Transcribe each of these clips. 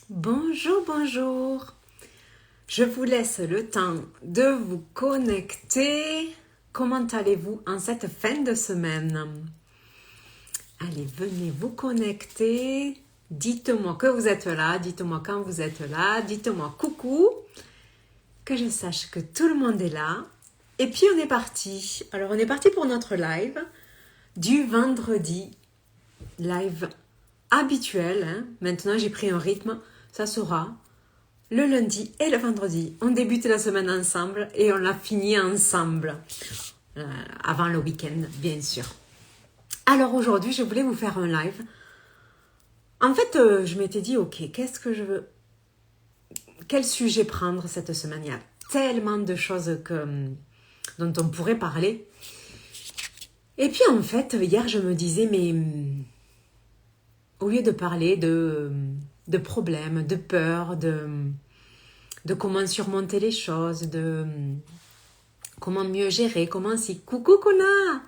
Bonjour, bonjour. Je vous laisse le temps de vous connecter. Comment allez-vous en cette fin de semaine? Allez, venez vous connecter. Dites-moi que vous êtes là, dites-moi quand vous êtes là, dites-moi coucou, que je sache que tout le monde est là. Et puis on est parti. Alors on est parti pour notre live du vendredi. Live habituel. Hein. Maintenant j'ai pris un rythme. Ça sera le lundi et le vendredi. On débute la semaine ensemble et on la finit ensemble. Avant le week-end, bien sûr. Alors aujourd'hui, je voulais vous faire un live. En fait, je m'étais dit, ok, qu'est-ce que je veux... Quel sujet prendre cette semaine? Il y a tellement de choses dont on pourrait parler. Et puis en fait, hier, je me disais, mais au lieu de parler de problèmes, de peurs, de comment surmonter les choses, de comment mieux gérer, comment si, coucou Kona,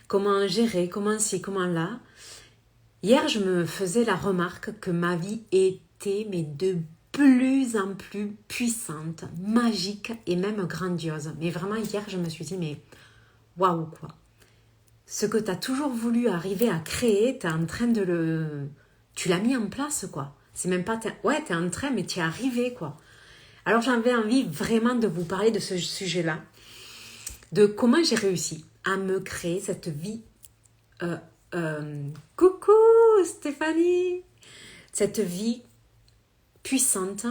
comment gérer, comment si, comment là. Hier, je me faisais la remarque que ma vie était mais de plus en plus puissante, magique et même grandiose. Mais vraiment, hier, je me suis dit, mais waouh quoi. Ce que tu as toujours voulu arriver à créer, tu es en train de le... Tu l'as mis en place quoi. C'est même pas... Ouais, tu es en train, mais tu es arrivé quoi. Alors j'avais envie vraiment de vous parler de ce sujet-là, de comment j'ai réussi à me créer cette vie. Coucou Stéphanie, cette vie puissante,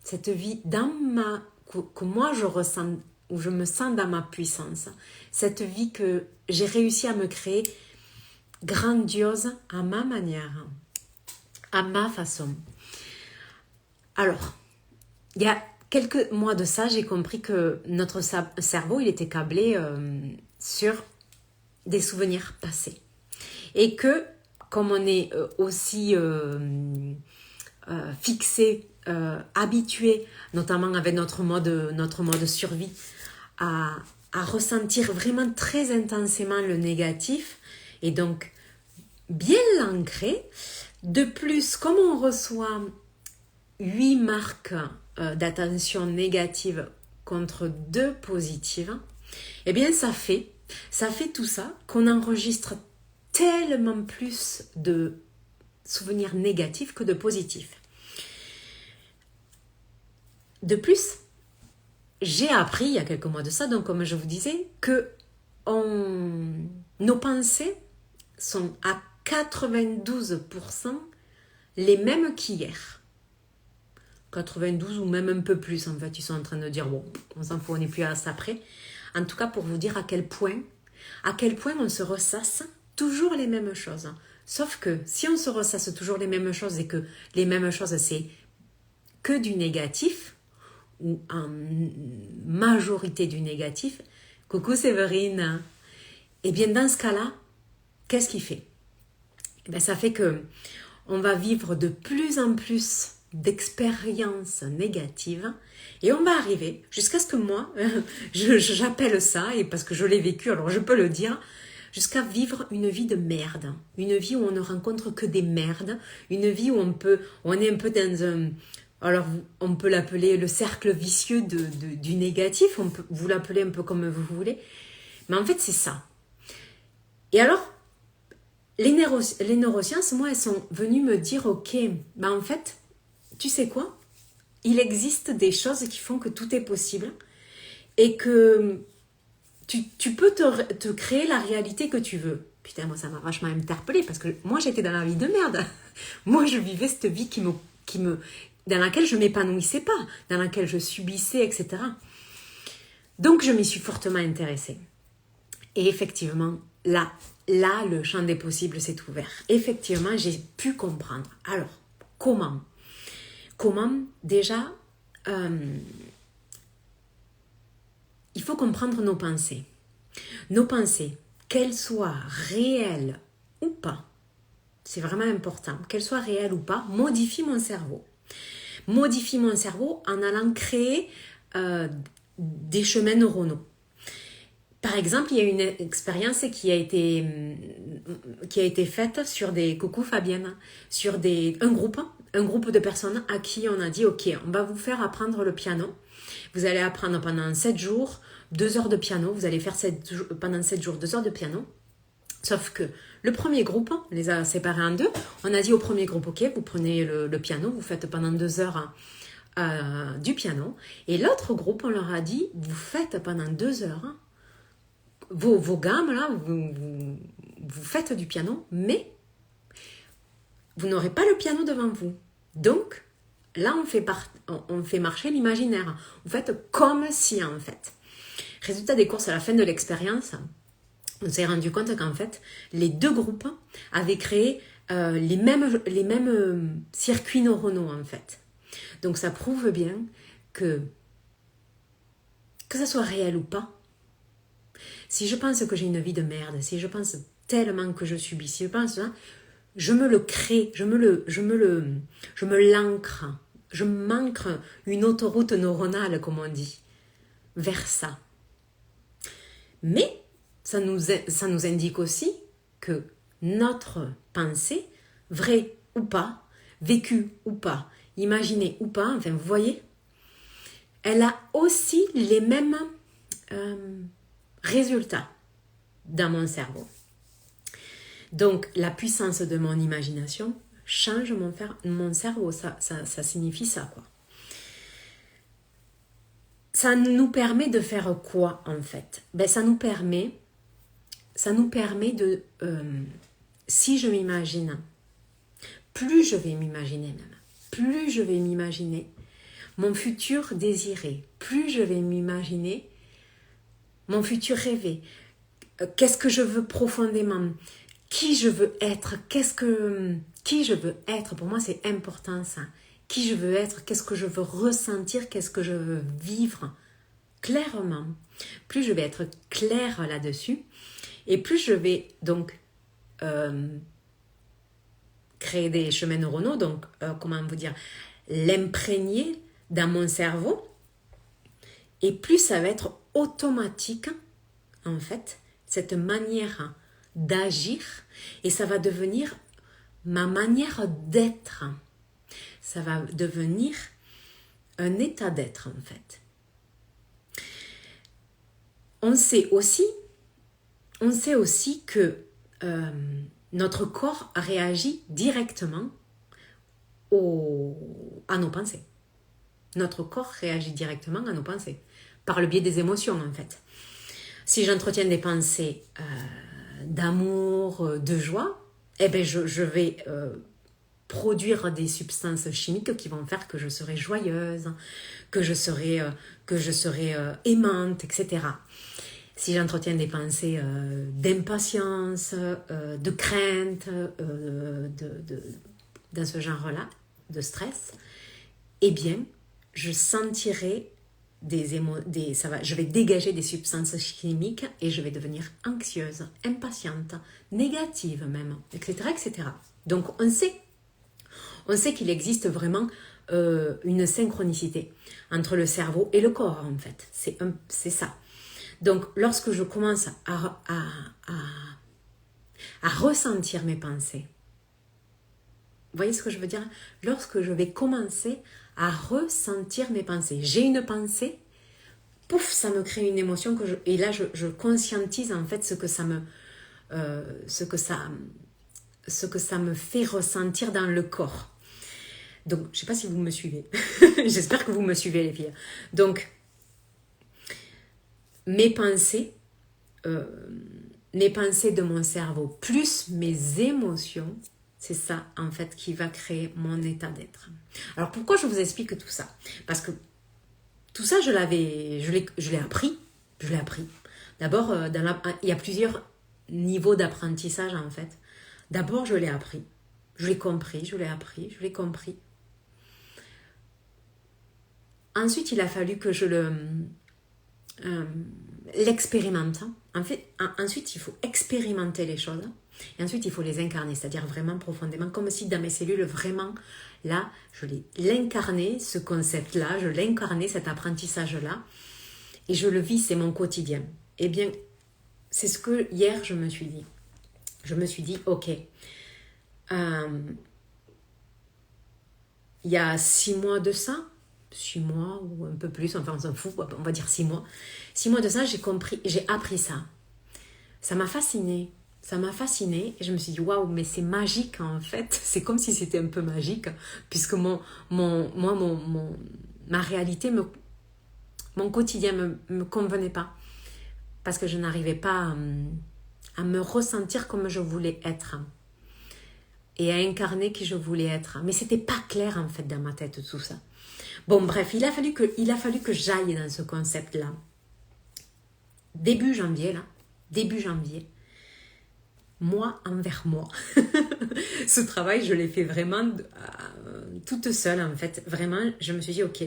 cette vie que moi je ressens, où je me sens dans ma puissance, cette vie que j'ai réussi à me créer grandiose à ma manière, à ma façon. Alors, il y a quelques mois de ça, j'ai compris que notre cerveau, il était câblé sur des souvenirs passés. Et que, comme on est aussi fixé, habitué, notamment avec notre mode survie, à ressentir vraiment très intensément le négatif, et donc bien l'ancrer. De plus, comme on reçoit 8 marques d'attention négative contre 2 positives, eh bien ça fait tout ça qu'on enregistre tellement plus de souvenirs négatifs que de positifs. De plus, j'ai appris il y a quelques mois de ça, donc comme je vous disais, que nos pensées sont à 92% les mêmes qu'hier. 92 ou même un peu plus en fait, ils sont en train de dire bon, on s'en fout, on n'est plus à ça près. En tout cas pour vous dire à quel point on se ressasse toujours les mêmes choses. Sauf que si on se ressasse toujours les mêmes choses et que les mêmes choses c'est que du négatif ou en majorité du négatif, coucou Séverine, et bien dans ce cas-là, qu'est-ce qui fait? Eh bien, ça fait que on va vivre de plus en plus d'expériences négatives et on va arriver jusqu'à ce que moi, j'appelle ça, et parce que je l'ai vécu, alors je peux le dire, jusqu'à vivre une vie de merde, une vie où on ne rencontre que des merdes, une vie où on est un peu dans un... Alors, on peut l'appeler le cercle vicieux du négatif, vous l'appelez un peu comme vous voulez, mais en fait c'est ça. Et alors, les neurosciences, moi, elles sont venues me dire, ok, ben en fait, tu sais quoi? Il existe des choses qui font que tout est possible et que tu peux te créer la réalité que tu veux. Putain, moi, ça m'a vachement interpellée parce que moi, j'étais dans la vie de merde. Moi, je vivais cette vie dans laquelle je ne m'épanouissais pas, dans laquelle je subissais, etc. Donc, je m'y suis fortement intéressée. Et effectivement, là, le champ des possibles s'est ouvert. Effectivement, j'ai pu comprendre. Alors, comment? Déjà, il faut comprendre nos pensées. Nos pensées, qu'elles soient réelles ou pas, c'est vraiment important, qu'elles soient réelles ou pas, modifient mon cerveau. Modifie mon cerveau en allant créer des chemins neuronaux. Par exemple, il y a une expérience qui a été faite sur des... Coucou Fabienne. Sur un groupe un groupe de personnes à qui on a dit, ok, on va vous faire apprendre le piano. Vous allez apprendre pendant 7 jours, 2 heures de piano. Vous allez faire pendant 7 jours, 2 heures de piano. Sauf que le premier groupe, on les a séparés en deux. On a dit au premier groupe, ok, vous prenez le piano, vous faites pendant 2 heures du piano. Et l'autre groupe, on leur a dit, vous faites pendant 2 heures vos gammes, là, vous faites du piano, mais vous n'aurez pas le piano devant vous. Donc, là, on fait marcher l'imaginaire. Vous faites comme si, en fait. Résultat des courses, à la fin de l'expérience, on s'est rendu compte qu'en fait, les deux groupes avaient créé les mêmes circuits neuronaux, en fait. Donc, ça prouve bien que ça soit réel ou pas, si je pense que j'ai une vie de merde, si je pense tellement que je subis, si je pense, hein, je me le crée, je me l'ancre, je m'ancre une autoroute neuronale, comme on dit, vers ça. Mais ça nous indique aussi que notre pensée, vraie ou pas, vécue ou pas, imaginée ou pas, enfin vous voyez, elle a aussi les mêmes résultats dans mon cerveau. Donc la puissance de mon imagination change mon cerveau, ça signifie ça, quoi. Ça nous permet de faire quoi, en fait? Ben, ça nous permet de, si je m'imagine, plus je vais m'imaginer même, plus je vais m'imaginer mon futur désiré, plus je vais m'imaginer mon futur rêvé, qu'est-ce que je veux profondément, qui je veux être, qui je veux être, pour moi c'est important ça, qui je veux être, qu'est-ce que je veux ressentir, qu'est-ce que je veux vivre clairement. Plus je vais être claire là-dessus, et plus je vais donc créer des chemins neuronaux, donc comment vous dire, l'imprégner dans mon cerveau, et plus ça va être automatique, en fait, cette manière d'agir, et ça va devenir ma manière d'être. Ça va devenir un état d'être, en fait. On sait aussi que notre corps réagit directement à nos pensées. Notre corps réagit directement à nos pensées, par le biais des émotions, en fait. Si j'entretiens des pensées d'amour, de joie, eh ben je vais produire des substances chimiques qui vont faire que je serai joyeuse, que je serai aimante, etc. Si j'entretiens des pensées d'impatience, de crainte, dans ce genre-là, de stress, eh bien, je sentirai je vais dégager des substances chimiques et je vais devenir anxieuse, impatiente, négative même, etc., etc. Donc, on sait qu'il existe vraiment une synchronicité entre le cerveau et le corps, en fait. C'est ça. Donc, lorsque je commence à ressentir mes pensées, vous voyez ce que je veux dire? Lorsque je vais commencer à ressentir mes pensées, j'ai une pensée, pouf, ça me crée une émotion et là je conscientise en fait ce que ça me fait ressentir dans le corps. Donc, je ne sais pas si vous me suivez. J'espère que vous me suivez, les filles. Donc, mes pensées de mon cerveau plus mes émotions, c'est ça en fait qui va créer mon état d'être. Alors pourquoi je vous explique tout ça? Parce que tout ça je l'ai appris. D'abord, il y a plusieurs niveaux d'apprentissage en fait. D'abord je l'ai appris, je l'ai compris. Ensuite il a fallu que je l'expérimente. En fait, ensuite il faut expérimenter les choses. Et ensuite, il faut les incarner, c'est-à-dire vraiment profondément, comme si dans mes cellules, vraiment, là, je l'incarnais, ce concept-là, je l'incarnais, cet apprentissage-là, et je le vis, c'est mon quotidien. Eh bien, c'est ce que hier, je me suis dit. Je me suis dit, ok, il y a 6 mois de ça, 6 mois ou un peu plus, enfin on s'en fout, on va dire 6 mois. 6 mois de ça, j'ai appris ça. Ça m'a fascinée. Ça m'a fascinée et je me suis dit waouh, mais c'est magique en fait. C'est comme si c'était un peu magique puisque ma réalité, mon quotidien me convenait pas parce que je n'arrivais pas à me ressentir comme je voulais être et à incarner qui je voulais être. Mais c'était pas clair en fait dans ma tête tout ça. Bon bref, il a fallu que j'aille dans ce concept-là. Début janvier, moi envers moi. Ce travail, je l'ai fait vraiment toute seule en fait. Vraiment, je me suis dit, ok,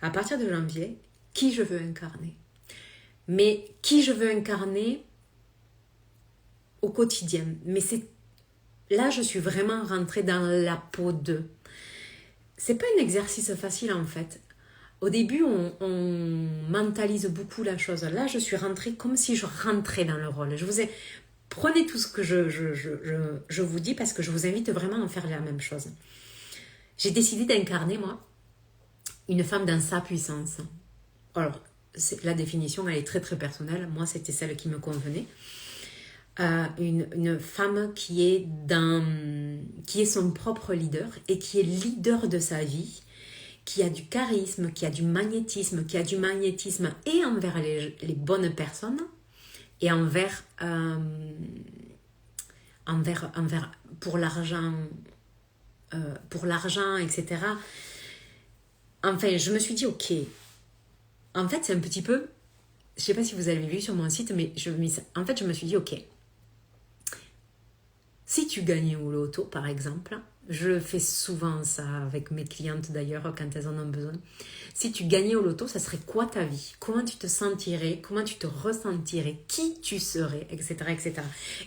à partir de janvier, qui je veux incarner. Mais qui je veux incarner au quotidien. Mais là, je suis vraiment rentrée dans la peau d'eux. C'est pas un exercice facile en fait. Au début, on mentalise beaucoup la chose. Là, je suis rentrée comme si je rentrais dans le rôle. Prenez tout ce que je vous dis parce que je vous invite vraiment à faire la même chose. J'ai décidé d'incarner, moi, une femme dans sa puissance. Alors, la définition, elle est très très personnelle. Moi, c'était celle qui me convenait. Une femme qui est son propre leader et qui est leader de sa vie, qui a du charisme, qui a du magnétisme et envers les bonnes personnes et envers pour l'argent, etc. Enfin, je me suis dit, ok, en fait, c'est un petit peu, je sais pas si vous avez vu sur mon site, mais en fait, je me suis dit, ok, si tu gagnais au loto, par exemple, je fais souvent ça avec mes clientes d'ailleurs quand elles en ont besoin. Si tu gagnais au loto, ça serait quoi ta vie? Comment tu te sentirais? Comment tu te ressentirais? Qui tu serais? Etc. etc.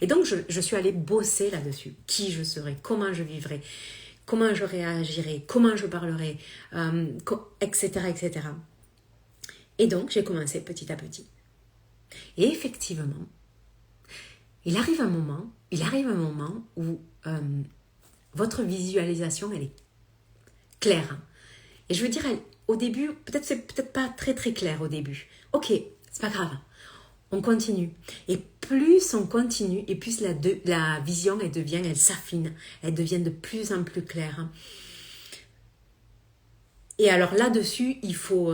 Et donc, je suis allée bosser là-dessus. Qui je serais? Comment je vivrais? Comment je réagirais? Comment je parlerais? Etc. etc. Et donc, j'ai commencé petit à petit. Et effectivement, il arrive un moment où votre visualisation, elle est claire. Et je veux dire, au début, c'est peut-être pas très très clair au début. Ok, c'est pas grave. On continue. Et plus on continue, et plus la vision, elle s'affine. Elle devient de plus en plus claire. Et alors là-dessus, il faut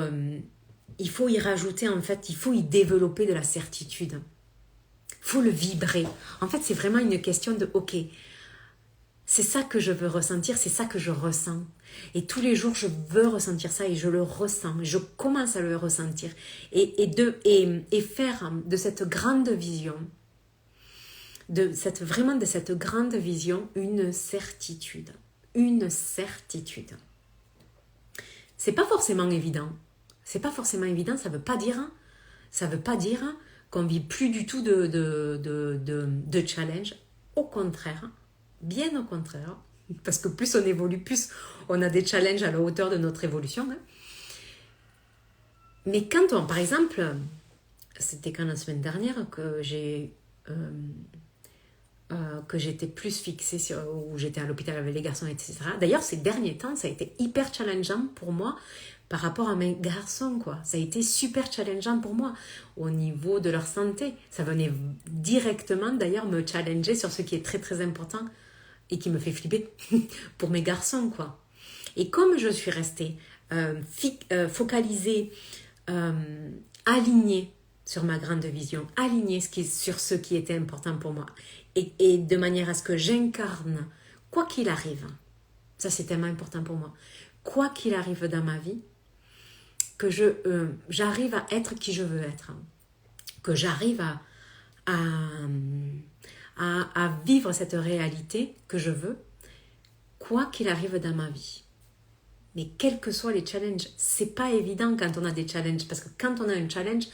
y rajouter, en fait, il faut y développer de la certitude. Il faut le vibrer. En fait, c'est vraiment une question de, ok, c'est ça que je veux ressentir, c'est ça que je ressens. Et tous les jours, je veux ressentir ça et je le ressens. Je commence à le ressentir. Et faire de cette grande vision, de cette grande vision, une certitude. Une certitude. C'est pas forcément évident. C'est pas forcément évident, ça veut pas dire qu'on vit plus du tout de challenge. Au contraire, bien au contraire, parce que plus on évolue, plus on a des challenges à la hauteur de notre évolution. Mais quand par exemple, c'était quand la semaine dernière que j'étais plus fixée où j'étais à l'hôpital avec les garçons, etc. D'ailleurs, ces derniers temps, ça a été hyper challengeant pour moi par rapport à mes garçons, quoi. Ça a été super challengeant pour moi au niveau de leur santé. Ça venait directement, d'ailleurs, me challenger sur ce qui est très, très important et qui me fait flipper pour mes garçons, quoi. Et comme je suis restée focalisée, alignée sur ma grande vision, alignée sur ce qui était important pour moi, et de manière à ce que j'incarne, quoi qu'il arrive, ça c'est tellement important pour moi, quoi qu'il arrive dans ma vie, que j'arrive à être qui je veux être, que j'arrive à vivre cette réalité que je veux, quoi qu'il arrive dans ma vie. Mais quels que soient les challenges, c'est pas évident quand on a des challenges, parce que quand on a un challenge,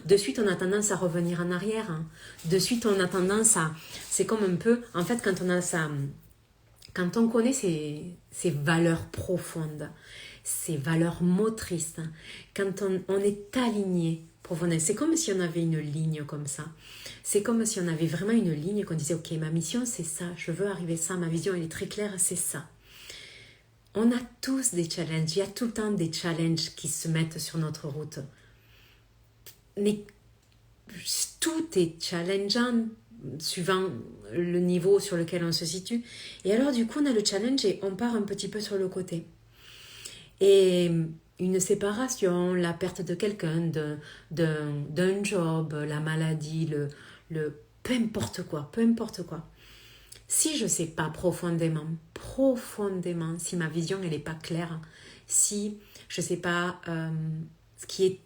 de suite on a tendance à revenir en arrière. De suite on a tendance à... C'est comme un peu, en fait, quand on connaît ses valeurs profondes, ses valeurs motrices, quand on est aligné profondément, c'est comme si on avait une ligne comme ça. C'est comme si on avait vraiment une ligne qu'on disait, ok, ma mission c'est ça, je veux arriver à ça, ma vision elle est très claire, c'est ça. On a tous des challenges, il y a tout le temps des challenges qui se mettent sur notre route. Mais tout est challengeant suivant le niveau sur lequel on se situe. Et alors du coup on a le challenge et on part un petit peu sur le côté. Et une séparation, la perte de quelqu'un, d'un job, la maladie, peu importe quoi, peu importe quoi. Si je ne sais pas profondément, si ma vision elle n'est pas claire, si je ne sais pas ce qui est...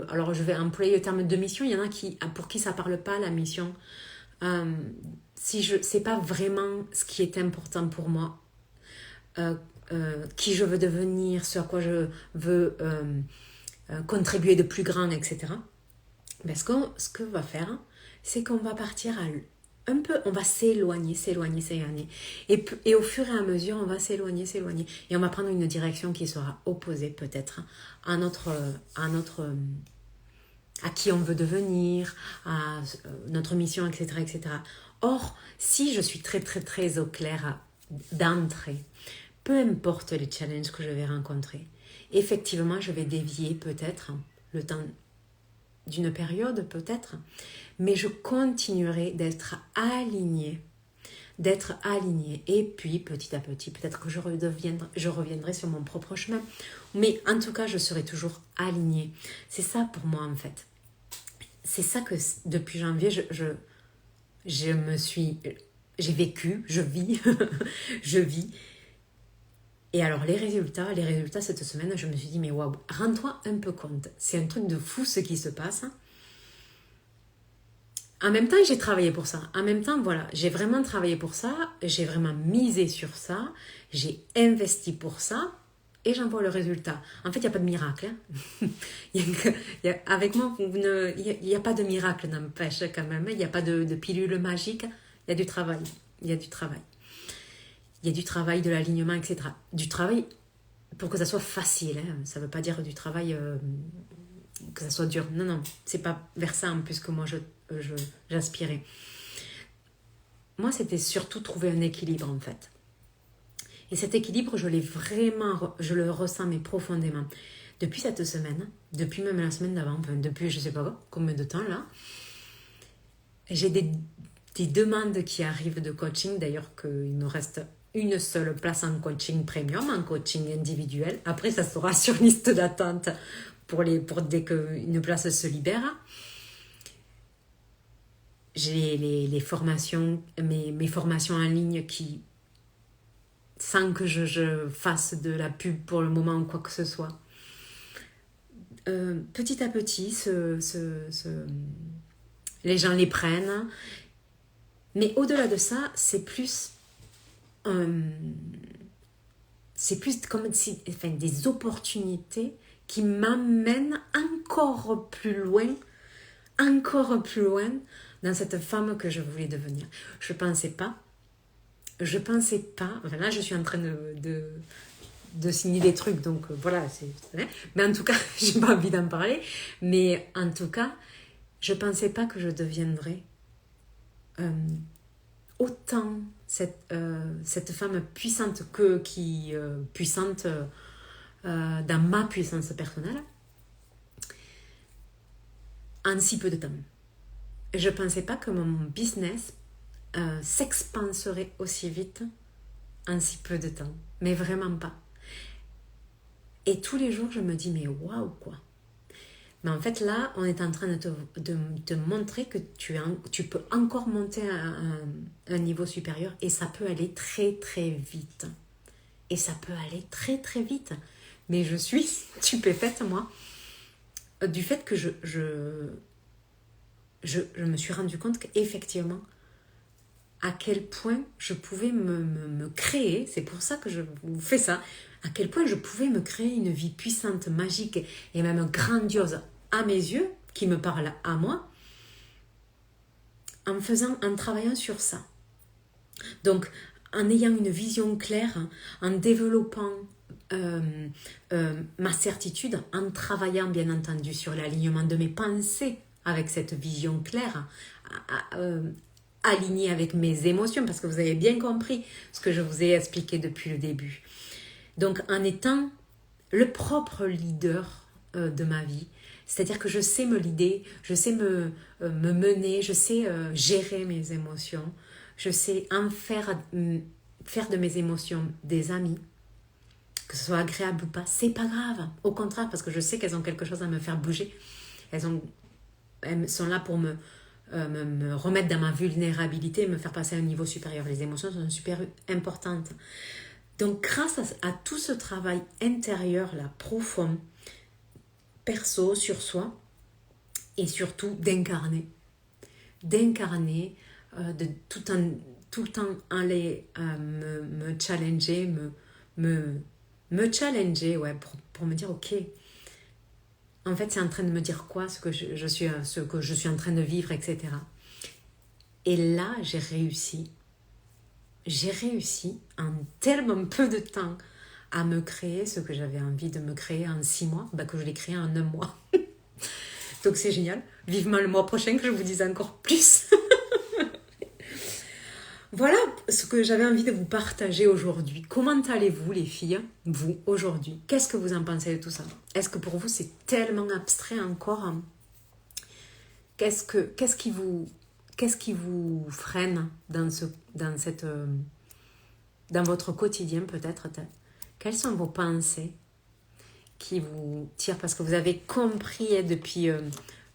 alors je vais employer le terme de mission, il y en a pour qui ça ne parle pas la mission. Si je ne sais pas vraiment ce qui est important pour moi, qui je veux devenir, ce à quoi je veux contribuer de plus grand, etc. Ben, ce que va faire, c'est qu'on va partir un peu, on va s'éloigner. Et au fur et à mesure, on va s'éloigner. Et on va prendre une direction qui sera opposée peut-être à qui on veut devenir, à notre mission, etc. Or, si je suis très, très, très au clair d'entrée, peu importe les challenges que je vais rencontrer, effectivement, je vais dévier peut-être le temps d'une période, peut-être, mais je continuerai d'être alignée. Et puis, petit à petit, peut-être que je reviendrai sur mon propre chemin. Mais en tout cas, je serai toujours alignée. C'est ça pour moi, en fait. C'est ça que, depuis janvier, j'ai vécu, je vis, je vis. Et alors, les résultats, cette semaine, je me suis dit, mais waouh, rends-toi un peu compte. C'est un truc de fou ce qui se passe. En même temps, j'ai travaillé pour ça. En même temps, voilà, j'ai vraiment travaillé pour ça. J'ai vraiment misé sur ça. J'ai investi pour ça. Et j'en vois le résultat. En fait, il n'y a pas de miracle. Hein. Avec moi, il n'y a pas de miracle, n'empêche quand même. Il n'y a pas de pilule magique. Il y a du travail. Il y a du travail, de l'alignement, etc. Du travail pour que ça soit facile. Hein. Ça ne veut pas dire du travail que ça soit dur. Non. C'est pas vers ça en plus que moi j'aspirais. Moi, c'était surtout trouver un équilibre en fait. Et cet équilibre, je le ressens mais profondément. Depuis cette semaine, depuis même la semaine d'avant, enfin depuis je sais pas combien de temps là, j'ai des demandes qui arrivent de coaching. D'ailleurs, qu'il me reste une seule place en coaching premium, en coaching individuel. Après, ça sera sur liste d'attente pour dès qu'une place se libère. J'ai les formations, mes formations en ligne qui, sans que je fasse de la pub pour le moment ou quoi que ce soit, petit à petit, les gens les prennent. Mais au-delà de ça, c'est plus comme des opportunités qui m'amènent encore plus loin dans cette femme que je voulais devenir. Je pensais pas, enfin là je suis en train de signer des trucs, donc voilà, mais en tout cas, j'ai pas envie d'en parler, mais en tout cas, je pensais pas que je deviendrais autant cette femme puissante puissante dans ma puissance personnelle en si peu de temps. Je ne pensais pas que mon business s'expanserait aussi vite en si peu de temps, mais vraiment pas. Et tous les jours je me dis mais waouh quoi. Mais en fait, là, on est en train de te montrer que tu peux encore monter à un niveau supérieur et ça peut aller très, très vite. Mais je suis stupéfaite, moi, du fait que je me suis rendu compte qu'effectivement, à quel point je pouvais me créer, c'est pour ça que je vous fais ça, à quel point je pouvais me créer une vie puissante, magique et même grandiose à mes yeux, qui me parle à moi, en travaillant sur ça. Donc, en ayant une vision claire, en développant ma certitude, en travaillant bien entendu sur l'alignement de mes pensées avec cette vision claire, aligné avec mes émotions, parce que vous avez bien compris ce que je vous ai expliqué depuis le début. Donc, en étant le propre leader de ma vie, c'est-à-dire que je sais me leader, je sais me mener, je sais gérer mes émotions, je sais faire de mes émotions des amis, que ce soit agréable ou pas, c'est pas grave. Au contraire, parce que je sais qu'elles ont quelque chose à me faire bouger. Elles sont là pour me remettre dans ma vulnérabilité, me faire passer à un niveau supérieur. Les émotions sont super importantes. Donc, grâce à tout ce travail intérieur-là, profond, perso, sur soi, et surtout d'incarner, de tout le temps aller me challenger, me challenger, ouais, pour me dire, ok, en fait, c'est en train de me dire quoi, ce que je suis en train de vivre, etc. Et là, j'ai réussi en tellement peu de temps à me créer ce que j'avais envie de me créer en 6 mois, que je l'ai créé en 1 mois. Donc c'est génial. Vivement le mois prochain que je vous dise encore plus. Voilà ce que j'avais envie de vous partager aujourd'hui. Comment allez-vous les filles, vous, aujourd'hui? Qu'est-ce que vous en pensez de tout ça? Est-ce que pour vous c'est tellement abstrait encore? Qu'est-ce qui vous freine dans votre quotidien peut-être? Quelles sont vos pensées qui vous tirent? Parce que vous avez compris depuis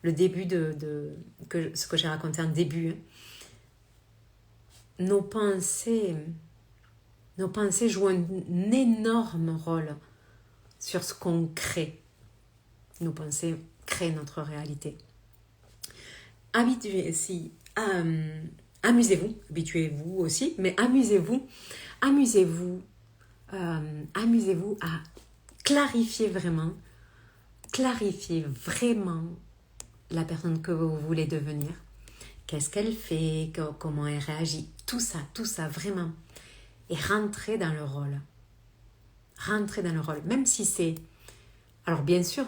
le début ce que j'ai raconté en début. Nos pensées jouent un énorme rôle sur ce qu'on crée. Nos pensées créent notre réalité. Amusez-vous, habituez-vous aussi, mais amusez-vous à clarifier vraiment la personne que vous voulez devenir. Qu'est-ce qu'elle fait, comment elle réagit, tout ça vraiment. Et rentrez dans le rôle. Même si c'est... Alors bien sûr,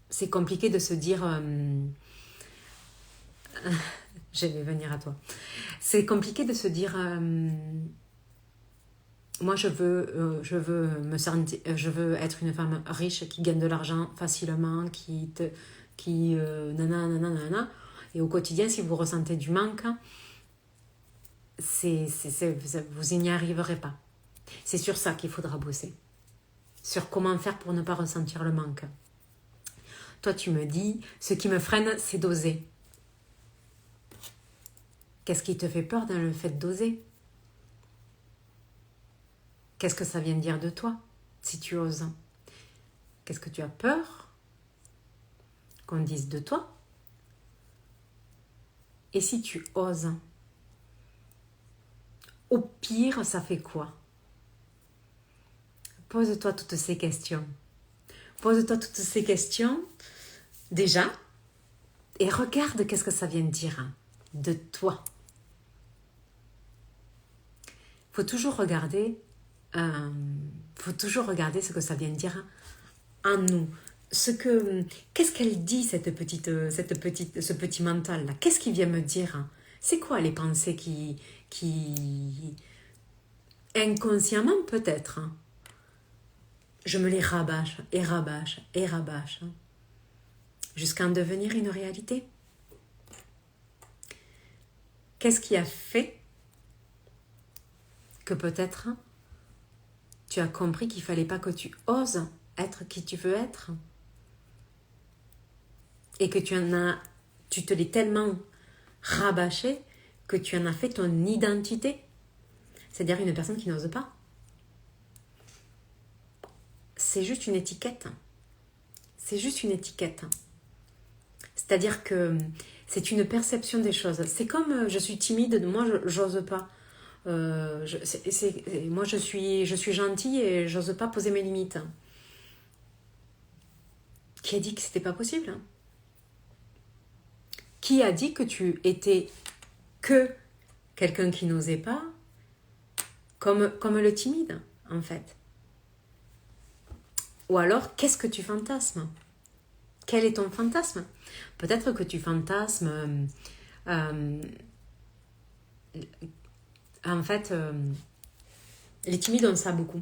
c'est compliqué de se dire... je vais venir à toi. C'est compliqué de se dire... moi, je veux être une femme riche qui gagne de l'argent facilement, nanana. Et au quotidien, si vous ressentez du manque, vous n'y arriverez pas. C'est sur ça qu'il faudra bosser. Sur comment faire pour ne pas ressentir le manque. Toi, tu me dis, ce qui me freine, c'est d'oser. Qu'est-ce qui te fait peur dans le fait d'oser? Qu'est-ce que ça vient dire de toi, si tu oses? Qu'est-ce que tu as peur qu'on dise de toi? Et si tu oses, au pire, ça fait quoi? Pose-toi toutes ces questions. Déjà, et regarde qu'est-ce que ça vient de dire de toi. Faut toujours regarder ce que ça vient de dire en nous. Qu'est-ce qu'elle dit, ce petit mental là? Qu'est-ce qu'il vient me dire? C'est quoi les pensées qui inconsciemment peut-être, je me les rabâche jusqu'à en devenir une réalité? Qu'est-ce qui a fait que peut-être tu as compris qu'il ne fallait pas que tu oses être qui tu veux être? Et que tu te l'es tellement rabâché que tu en as fait ton identité. C'est-à-dire une personne qui n'ose pas. C'est juste une étiquette. C'est-à-dire que c'est une perception des choses. C'est comme je suis timide, moi j'ose pas. Moi je suis gentille et j'ose pas poser mes limites. Qui a dit que c'était pas possible? Qui a dit que tu étais que quelqu'un qui n'osait pas, comme le timide, en fait? Ou alors, qu'est-ce que tu fantasmes? Quel est ton fantasme? Peut-être que tu fantasmes Euh, en fait, les timides ont ça beaucoup.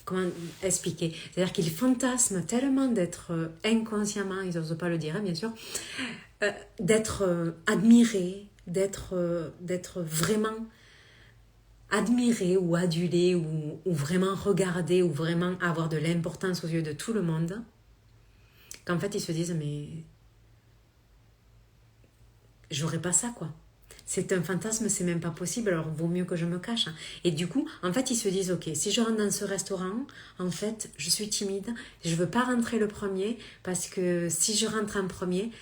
Comment expliquer? C'est-à-dire qu'ils fantasment tellement d'être inconsciemment, ils n'osent pas le dire, hein, bien sûr, d'être admirés, d'être vraiment admirés ou adulés ou vraiment regardés ou vraiment avoir de l'importance aux yeux de tout le monde, qu'en fait ils se disent mais j'aurais pas ça quoi. C'est un fantasme, c'est même pas possible, alors vaut mieux que je me cache. Et du coup, en fait, ils se disent, ok, si je rentre dans ce restaurant, en fait, je suis timide, je veux pas rentrer le premier, parce que si je rentre en premier,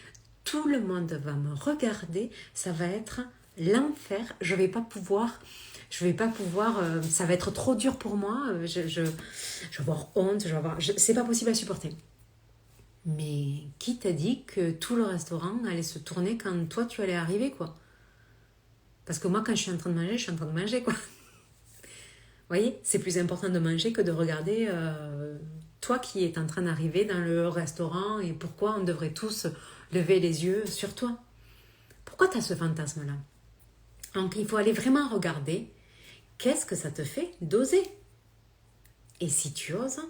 tout le monde va me regarder, ça va être l'enfer, je vais pas pouvoir, ça va être trop dur pour moi, je vais avoir honte, c'est pas possible à supporter. Mais qui t'a dit que tout le restaurant allait se tourner quand toi tu allais arriver, quoi? Parce que moi, quand je suis en train de manger, je suis en train de manger, quoi. Vous voyez, c'est plus important de manger que de regarder toi qui es en train d'arriver dans le restaurant et pourquoi on devrait tous lever les yeux sur toi. Pourquoi tu as ce fantasme-là? Donc, il faut aller vraiment regarder qu'est-ce que ça te fait d'oser. Et si tu oses,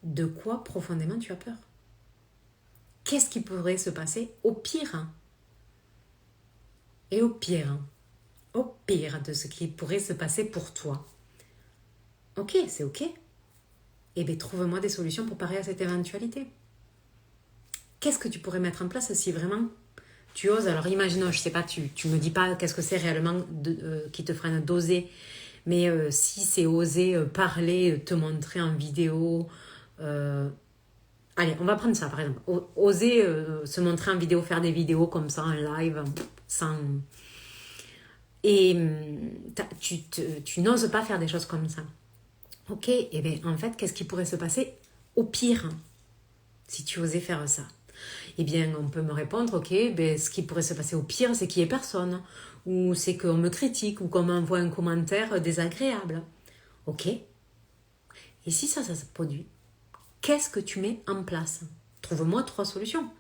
de quoi profondément tu as peur? Qu'est-ce qui pourrait se passer au pire? Et au pire de ce qui pourrait se passer pour toi. Ok, c'est ok. Eh bien, trouve-moi des solutions pour parer à cette éventualité. Qu'est-ce que tu pourrais mettre en place si vraiment tu oses? Alors, imaginons, je sais pas, tu me dis pas qu'est-ce que c'est réellement qui te freine d'oser, mais si c'est oser parler, te montrer en vidéo... allez, on va prendre ça, par exemple. Oser se montrer en vidéo, faire des vidéos comme ça, en live, sans... Et tu n'oses pas faire des choses comme ça. Ok, et bien en fait, qu'est-ce qui pourrait se passer au pire si tu osais faire ça? Eh bien, on peut me répondre, ok, ben, ce qui pourrait se passer au pire, c'est qu'il n'y ait personne, ou c'est qu'on me critique, ou qu'on m'envoie un commentaire désagréable. Ok. Et si ça se produit, qu'est-ce que tu mets en place? Trouve-moi 3 solutions.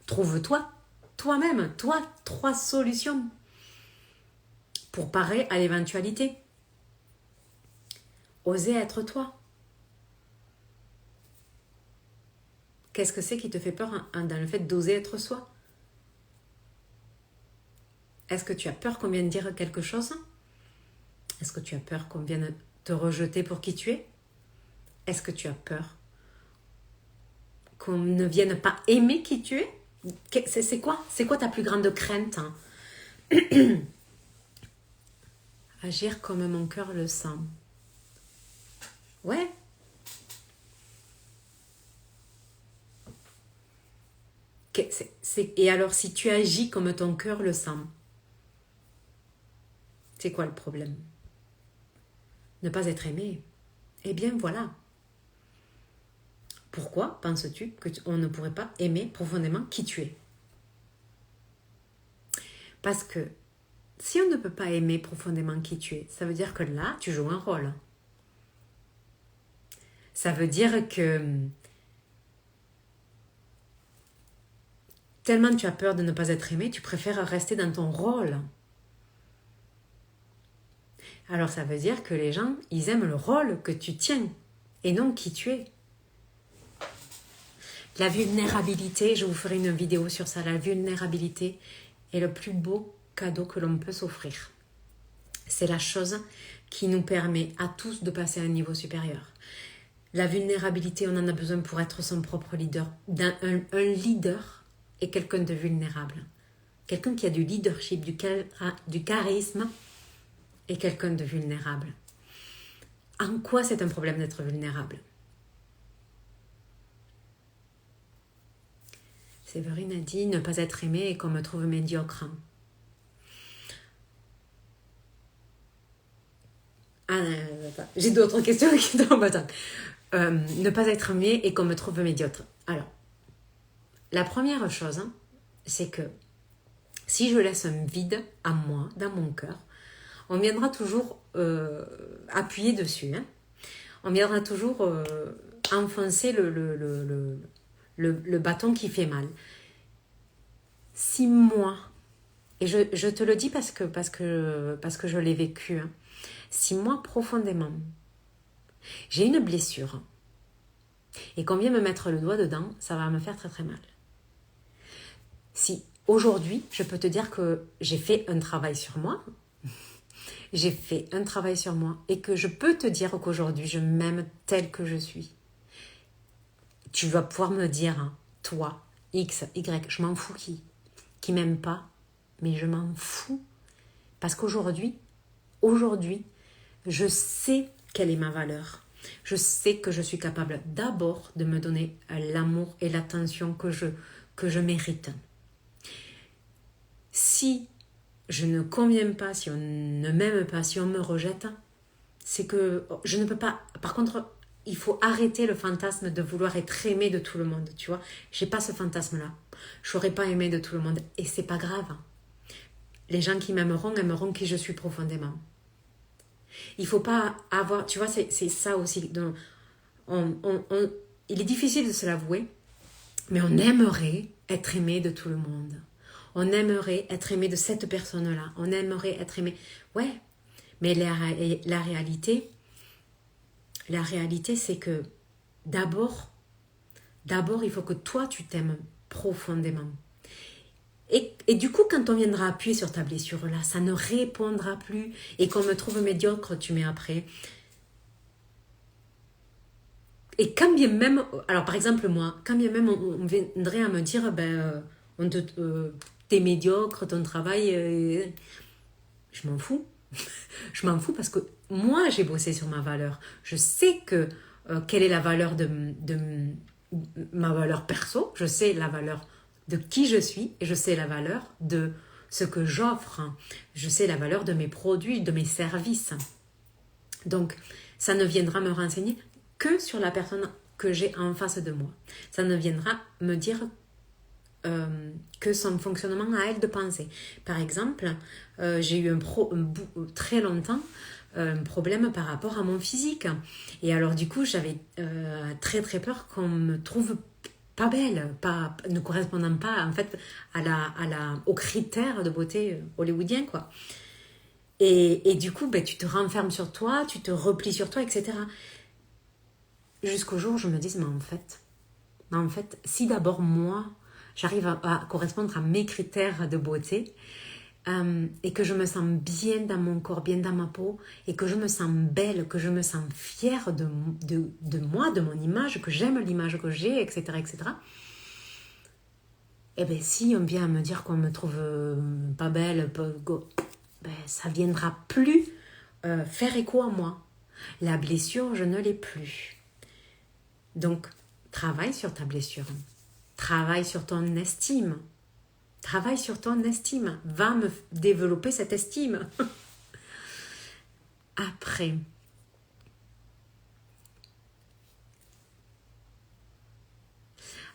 Trouve-toi, toi-même, 3 solutions pour parer à l'éventualité. Oser être toi. Qu'est-ce que c'est qui te fait peur dans le fait d'oser être soi? Est-ce que tu as peur qu'on vienne dire quelque chose? Est-ce que tu as peur qu'on vienne te rejeter pour qui tu es? Est-ce que tu as peur qu'on ne vienne pas aimer qui tu es? C'est quoi? C'est quoi ta plus grande crainte? Agir comme mon cœur le sent. Ouais. Et alors, si tu agis comme ton cœur le sent, c'est quoi le problème? Ne pas être aimé. Eh bien, voilà. Pourquoi penses-tu qu'on ne pourrait pas aimer profondément qui tu es? Parce que si on ne peut pas aimer profondément qui tu es, ça veut dire que là, tu joues un rôle. Ça veut dire que tellement tu as peur de ne pas être aimé, tu préfères rester dans ton rôle. Alors ça veut dire que les gens, ils aiment le rôle que tu tiens et non qui tu es. La vulnérabilité, je vous ferai une vidéo sur ça, la vulnérabilité est le plus beau cadeau que l'on peut s'offrir. C'est la chose qui nous permet à tous de passer à un niveau supérieur. La vulnérabilité, on en a besoin pour être son propre leader. Un leader est quelqu'un de vulnérable. Quelqu'un qui a du leadership, du charisme, est quelqu'un de vulnérable. En quoi c'est un problème d'être vulnérable? Séverine a dit « Ne pas être aimé et qu'on me trouve médiocre ». Ah, j'ai d'autres questions qui tombent. Attends. Ne pas être aimé et qu'on me trouve médiocre. Alors, la première chose, c'est que si je laisse un vide à moi, dans mon cœur, on viendra toujours appuyer dessus. On viendra toujours enfoncer le bâton qui fait mal. Si moi, et je te le dis parce que je l'ai vécu, hein, si moi profondément, j'ai une blessure et qu'on vient me mettre le doigt dedans, ça va me faire très très mal. Si aujourd'hui, je peux te dire que j'ai fait un travail sur moi, j'ai fait un travail sur moi et que je peux te dire qu'aujourd'hui, je m'aime telle que je suis. Tu vas pouvoir me dire, hein, toi, X, Y, je m'en fous qui m'aime pas, mais je m'en fous. Parce qu'aujourd'hui, je sais quelle est ma valeur. Je sais que je suis capable d'abord de me donner l'amour et l'attention que je mérite. Si je ne conviens pas, si on ne m'aime pas, si on me rejette, c'est que je ne peux pas. Par contre, il faut arrêter le fantasme de vouloir être aimé de tout le monde, tu vois. J'ai pas ce fantasme-là. Je serai pas aimé de tout le monde et c'est pas grave. Les gens qui aimeront qui je suis profondément. Il faut pas avoir, tu vois, c'est ça aussi. Donc, il est difficile de se l'avouer, mais on aimerait être aimé de tout le monde. On aimerait être aimé de cette personne-là. On aimerait être aimé. Ouais, mais la réalité, c'est que d'abord, il faut que toi, tu t'aimes profondément. Et du coup, quand on viendra appuyer sur ta blessure là, ça ne répondra plus. Et qu'on me trouve médiocre, tu mets après. Et quand bien même, alors par exemple moi, quand bien même on viendrait à me dire, t'es médiocre, ton travail, je m'en fous. Je m'en fous parce que moi j'ai bossé sur ma valeur. Je sais quelle est la valeur de ma valeur perso, je sais la valeur de qui je suis et je sais la valeur de ce que j'offre. Je sais la valeur de mes produits, de mes services. Donc, ça ne viendra me renseigner que sur la personne que j'ai en face de moi. Ça ne viendra me dire que son fonctionnement à elle de penser. Par exemple, j'ai eu très longtemps un problème par rapport à mon physique. Et alors du coup, j'avais très très peur qu'on me trouve pas belle, ne correspondant pas en fait aux critères de beauté hollywoodien, quoi. Et du coup, tu te renfermes sur toi, tu te replies sur toi, etc. Jusqu'au jour où je me dise, mais en fait, si d'abord moi, j'arrive à correspondre à mes critères de beauté, et que je me sens bien dans mon corps, bien dans ma peau, et que je me sens belle, que je me sens fière de moi, de mon image, que j'aime l'image que j'ai, etc., etc., et bien si on vient à me dire qu'on me trouve pas belle, ça viendra plus faire écho à moi. La blessure, je ne l'ai plus. Donc, travaille sur ta blessure. Travaille sur ton estime. Travaille sur ton estime. Va me développer cette estime. Après,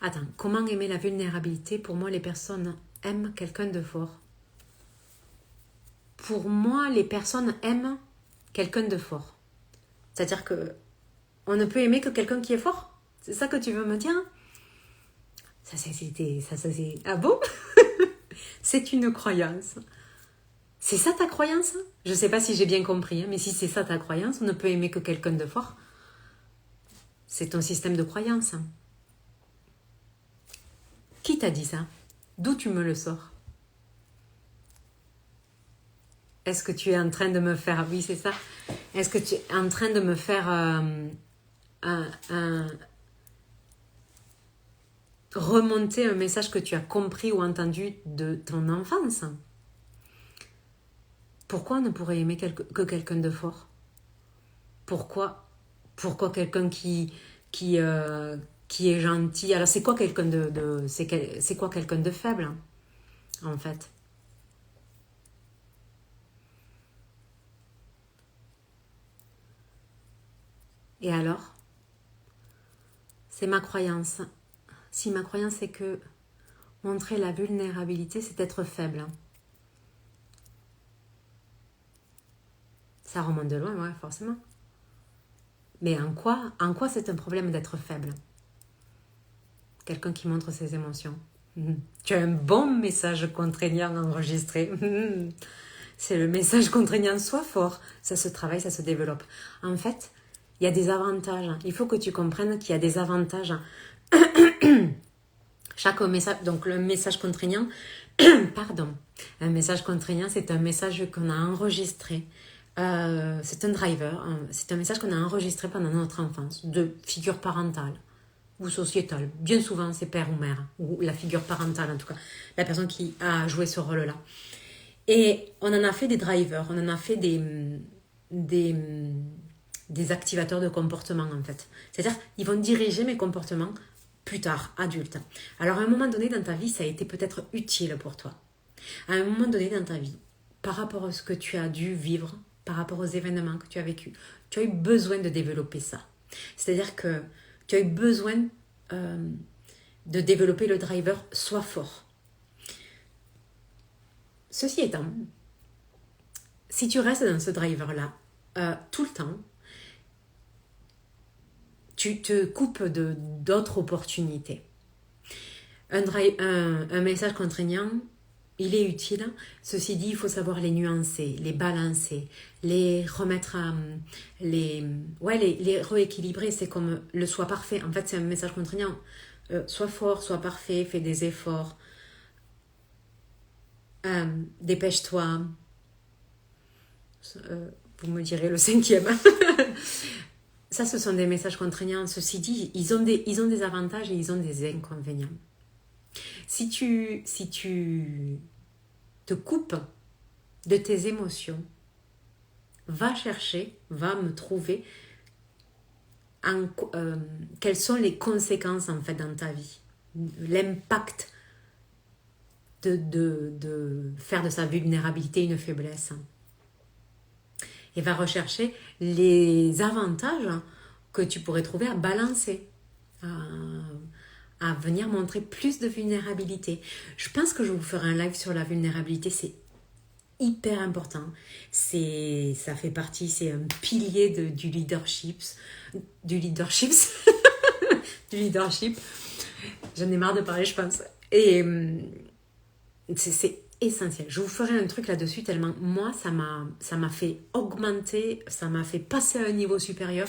attends, comment aimer la vulnérabilité? Pour moi, les personnes aiment quelqu'un de fort. Pour moi, les personnes aiment quelqu'un de fort. C'est-à-dire que on ne peut aimer que quelqu'un qui est fort. C'est ça que tu veux me dire? Ça c'est... Ah bon? C'est une croyance. C'est ça ta croyance? Je ne sais pas si j'ai bien compris, mais si c'est ça ta croyance, on ne peut aimer que quelqu'un de fort. C'est ton système de croyance. Qui t'a dit ça? D'où tu me le sors? Est-ce que tu es en train de me faire... Oui, c'est ça. Est-ce que tu es en train de me faire remonter un message que tu as compris ou entendu de ton enfance? Pourquoi on ne pourrait aimer que quelqu'un de fort? Pourquoi quelqu'un qui est gentil? Alors c'est quoi quelqu'un c'est quoi quelqu'un de faible, en fait? Et alors? C'est ma croyance. Si ma croyance c'est que montrer la vulnérabilité, c'est être faible. Ça remonte de loin, ouais, forcément. Mais en quoi c'est un problème d'être faible? quelqu'un qui montre ses émotions. Tu as un bon message contraignant enregistré. C'est le message contraignant, sois fort. Ça se travaille, ça se développe. En fait, il y a des avantages. Il faut que tu comprennes qu'il y a des avantages. Chaque message, donc le message contraignant, pardon, un message contraignant, c'est un message qu'on a enregistré. C'est un driver, c'est un message qu'on a enregistré pendant notre enfance, de figure parentale ou sociétale. Bien souvent, c'est père ou mère, ou la figure parentale en tout cas, la personne qui a joué ce rôle-là. Et on en a fait des drivers, on en a fait des activateurs de comportement en fait. C'est-à-dire, ils vont diriger mes comportements plus tard, adulte. Alors à un moment donné dans ta vie, ça a été peut-être utile pour toi. À un moment donné dans ta vie, par rapport à ce que tu as dû vivre, par rapport aux événements que tu as vécus, tu as eu besoin de développer ça. C'est-à-dire que tu as eu besoin de développer le driver, sois fort. Ceci étant, si tu restes dans ce driver-là tout le temps, tu te coupes d'autres opportunités. Un message contraignant, il est utile. Ceci dit, il faut savoir les nuancer, les balancer, les remettre à... les rééquilibrer. C'est comme le sois parfait. En fait, c'est un message contraignant. Sois fort, sois parfait, fais des efforts. Dépêche-toi. Vous me direz le 5e. Ça, ce sont des messages contraignants. Ceci dit, ils ont des avantages et ils ont des inconvénients. Si tu te coupes de tes émotions, va me trouver quelles sont les conséquences en fait dans ta vie, l'impact de faire de sa vulnérabilité une faiblesse. Et va rechercher les avantages que tu pourrais trouver à balancer, à venir montrer plus de vulnérabilité. Je pense que je vous ferai un live sur la vulnérabilité, c'est hyper important. Ça fait partie, c'est un pilier du leadership. Du leadership. Du leadership. J'en ai marre de parler, je pense. Et c'est essentiel. Je vous ferai un truc là-dessus tellement moi, ça m'a fait augmenter, ça m'a fait passer à un niveau supérieur.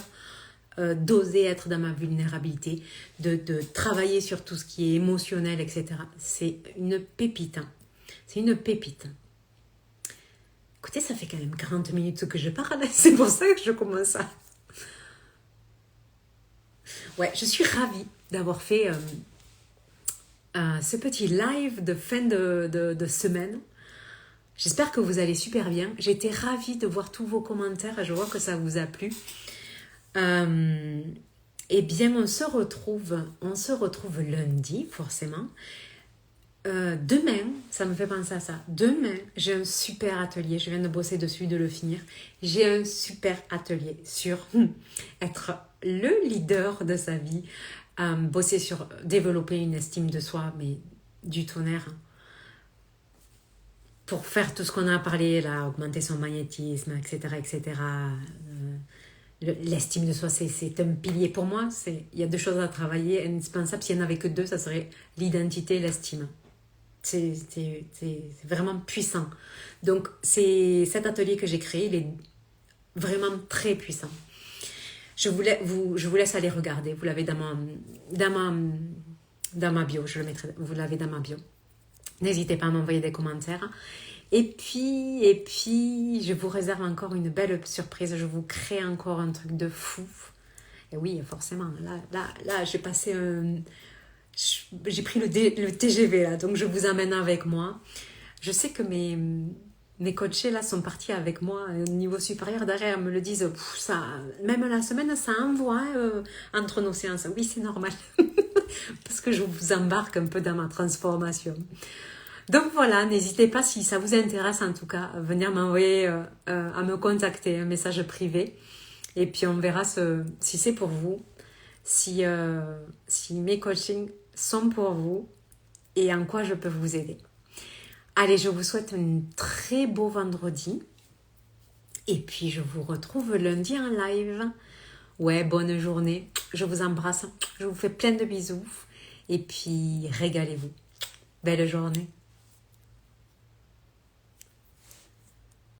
D'oser être dans ma vulnérabilité, de travailler sur tout ce qui est émotionnel, etc. C'est une pépite. C'est une pépite. Écoutez, ça fait quand même 40 minutes que je parle. C'est pour ça que je commence à... Ouais, je suis ravie d'avoir fait ce petit live de fin de semaine. J'espère que vous allez super bien. J'étais ravie de voir tous vos commentaires. Je vois que ça vous a plu. Eh bien, on se retrouve lundi, forcément. Demain, ça me fait penser à ça. Demain, j'ai un super atelier. Je viens de bosser dessus, de le finir. J'ai un super atelier sur être le leader de sa vie. Bosser sur développer une estime de soi, mais du tonnerre. Pour faire tout ce qu'on a parlé là, augmenter son magnétisme, etc., etc., l'estime de soi, c'est un pilier pour moi. Il y a deux choses à travailler indispensables. S'il n'y en avait que deux, ça serait l'identité et l'estime. C'est vraiment puissant. Donc, c'est cet atelier que j'ai créé, il est vraiment très puissant. Je vous laisse aller regarder. Vous l'avez dans ma bio. Vous l'avez dans ma bio. N'hésitez pas à m'envoyer des commentaires. Et puis, je vous réserve encore une belle surprise. Je vous crée encore un truc de fou. Et oui, forcément, là j'ai passé j'ai pris le TGV, là, donc je vous amène avec moi. Je sais que mes coachés, là, sont partis avec moi au niveau supérieur. Derrière, me le disent, même la semaine, ça envoie entre nos séances. Oui, c'est normal. Parce que je vous embarque un peu dans ma transformation. Donc voilà, n'hésitez pas si ça vous intéresse en tout cas, à venir m'envoyer, à me contacter, un message privé. Et puis on verra si c'est pour vous, si mes coachings sont pour vous et en quoi je peux vous aider. Allez, je vous souhaite un très beau vendredi. Et puis je vous retrouve lundi en live. Ouais, bonne journée. Je vous embrasse. Je vous fais plein de bisous. Et puis, régalez-vous. Belle journée.